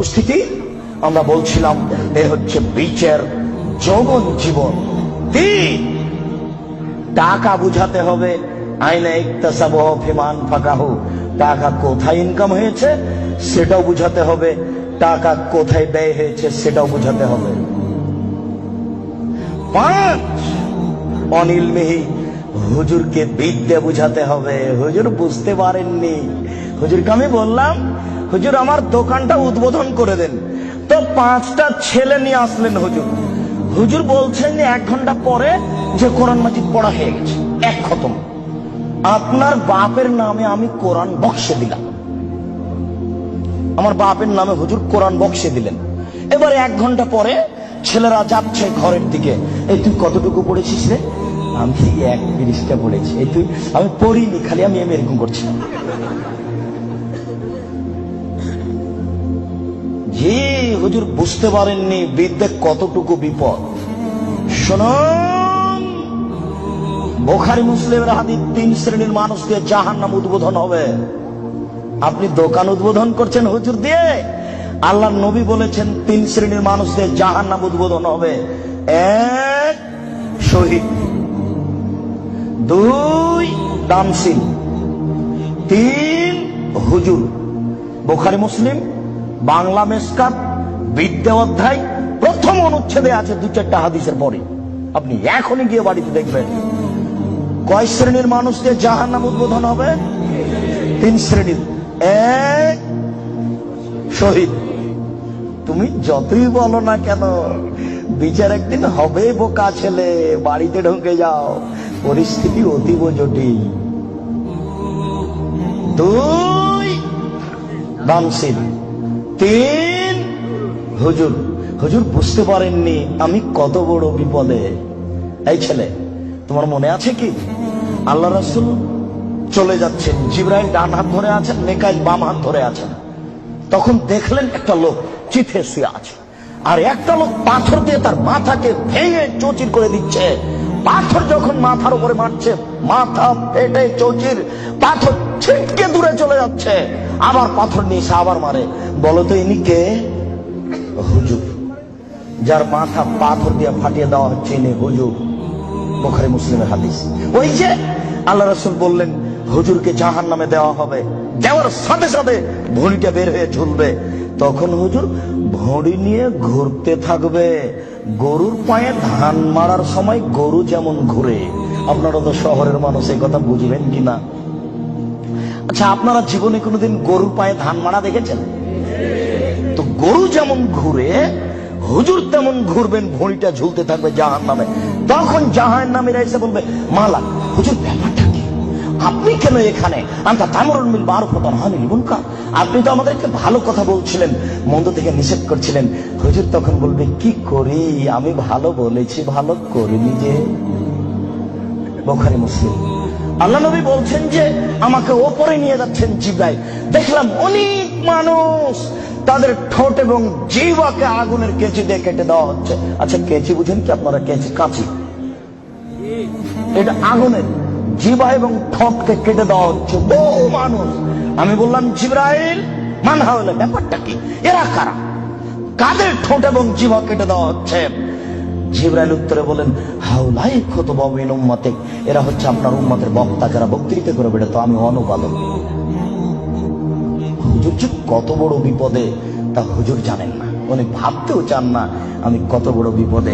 উপস্থিতি আমরা বলছিলাম এ হচ্ছে বিচের যৌবন জীবন। টাকা বুঝাতে হবে, আইনে ইকতাসাবহ ফিমান ফাকাহু, টাকা কোথায় ইনকাম হয়েছে সেটাও বুঝাতে হবে, টাকা কোথায় ব্যয় হয়েছে সেটাও বুঝাতে হবে। 5 অনিল মিহি হুজুরকে বিদ্যা বুঝাতে হবে। হুজুর বুঝতে পারেননি, হুজুরকে আমি বললাম হুজুর আমার দোকানটা উদ্বোধন করে দেন, তো 5টা ছেলে নিয়ে আসলেন হুজুর। হুজুর বলছেন 1 ঘন্টা পরে যে কোরআন মাজিদ পড়া হয়ে গেছে, 1 খতম। আপনার বাপের নামে আমি কোরআন বক্সে দিলাম, আমার বাপের নামে হুজুর কোরআন বক্সে দিলেন। এবারে 1 ঘন্টা পরে ছেলেরা যাচ্ছে ঘরের দিকে, এই তুই কতটুকু পড়েছিস রে? আমি 1 পৃষ্ঠা পড়েছি। এই তুই? আমি পড়িনি, খালি আমি এরকম করছিলাম। জি হুজুর বুঝতে পারেননি বিদ্যে কতটুকু বিপদ। শুনুন, বুখারী মুসলিমের হাদিস 3 শ্রেণীর মানুষকে জাহান্নাম উদ্বোধন হবে। আপনি দোকান উদ্বোধন করছেন হুজুর দিয়ে? আল্লাহর নবী বলেছেন 3 শ্রেণীর মানুষদের জাহান্নাম উদ্বোধন হবে। 1 শহীদ, 2 দামশিল, 3 হুজুর। বুখারী মুসলিম বাংলা মেসকাত বিদ্যা অধ্যায় প্রথম অনুচ্ছেদে আছে 2-4টা হাদিসের পরে। আপনি এখনই গিয়ে বাড়িতে দেখবেন কয় শ্রেণীর মানুষদের জাহান্নাম উদ্বোধন হবে? 3 শ্রেণীর। 1 শহীদ। তুমি যতই বলো না কেন বিচার একদিন হবে বোকা ছেলে, বাড়িতে ঢুকে যাও, পরিস্থিতি অতীব জটিল। 2 দামশিল, 3 হুজুর। হুজুর বুঝতে পারেননি আমি কত বড় বিপদে। এই ছেলে, তোমার মনে আছে কি আল্লাহ রাসূল চলে যাচ্ছেন, জিবরাইল ডান হাত ধরে আছেন, মিকাইল বাম হাত ধরে আছেন। তখন দেখলেন একটা লোক চিথে শুয়ে আছে, আর একটা লোক পাথর দিয়ে তার মাথাকে ভেঙে চৌচির করে দিচ্ছে। পাথর যখন মাথার উপরে মারছে, মাথা ফেটে চৌচির, পাথর ছিটকে দূরে চলে যাচ্ছে। আবার পাথর নিয়ে এসে আবার মারে। বলো তো ইনি কে? হুজুর, যার মাথা পাথর দিয়ে ফাটিয়ে দেওয়া হচ্ছে ইনি হুজুর। বুখারী মুসলিমের হাদিস। ওই যে আল্লাহ রাসূল বললেন হুজুরকে জাহান্নামে দেওয়া হবে, দেওয়ার সাথে সাথে ভুঁড়িটা বের হয়ে ঝুলবে। তখন হুজুর ভুঁড়ি নিয়ে ঘুরতে থাকবে। গরুর পায়ে ধান মারার সময় গরু যেমন ঘুরে। আপনারা তো শহরের মানুষ, এই কথা বুঝবেন কিনা? আচ্ছা, আপনারা জীবনে কোনোদিন গরুর পায়ে ধান মারা দেখেছেন? তো গরু যেমন ঘুরে হুজুর তেমন ঘুরবেন, ভুঁড়িটা ঝুলতে থাকবে জাহান্নামে। তখন জাহান্নামীরা এসে বলবে, মালা হুজুর ব্যাপারটা কি? আপনি কেন এখানে? আনতা তা'মুরুল বিল মারুফ ওয়া তানহা আনিল মুনকার। আপনি তো আমাদেরকে ভালো কথা বলছিলেন, মন্দ থেকে নিষেধ করছিলেন। হুজুর তখন বলবে, কি করি, আমি ভালো বলেছি, ভালো করিনি যে। বুখারী মুসলিম। আল্লাহ নবী বলছেন যে আমাকে ওপরে নিয়ে যাচ্ছেন জিবরাইল, দেখলাম অনেক মানুষ তাদের ঠোঁট এবং জিহ্বাকে আগুনের কেঁচি দিয়ে কেটে দেওয়া হচ্ছে। আচ্ছা, কেঁচি বুঝেন কি আপনারা? কেঁচি, কাঁচি, এটা আগুনের। জিহ্বা এবং ঠোঁটকে কেটে দেওয়া হচ্ছে বহু মানুষ। আমি বললাম, জিবরাইল মান হাওলা, ব্যাপারটা কি? এরা কারা? কাদের ঠোঁট এবং জিহ্বা কেটে দেওয়া হচ্ছে? জিবরাইল উত্তরে বলেন, হাউলাই খুতবা মিন উম্মতিক, এরা হচ্ছে আপনার উম্মতের বক্তা, যারা বক্তৃতা করে বেড়াতো, আমি অনুবাদক। হুজুর যে কত বড় বিপদে তা হুজুর জানেন না, উনি ভাবতেও চান না আমি কত বড় বিপদে।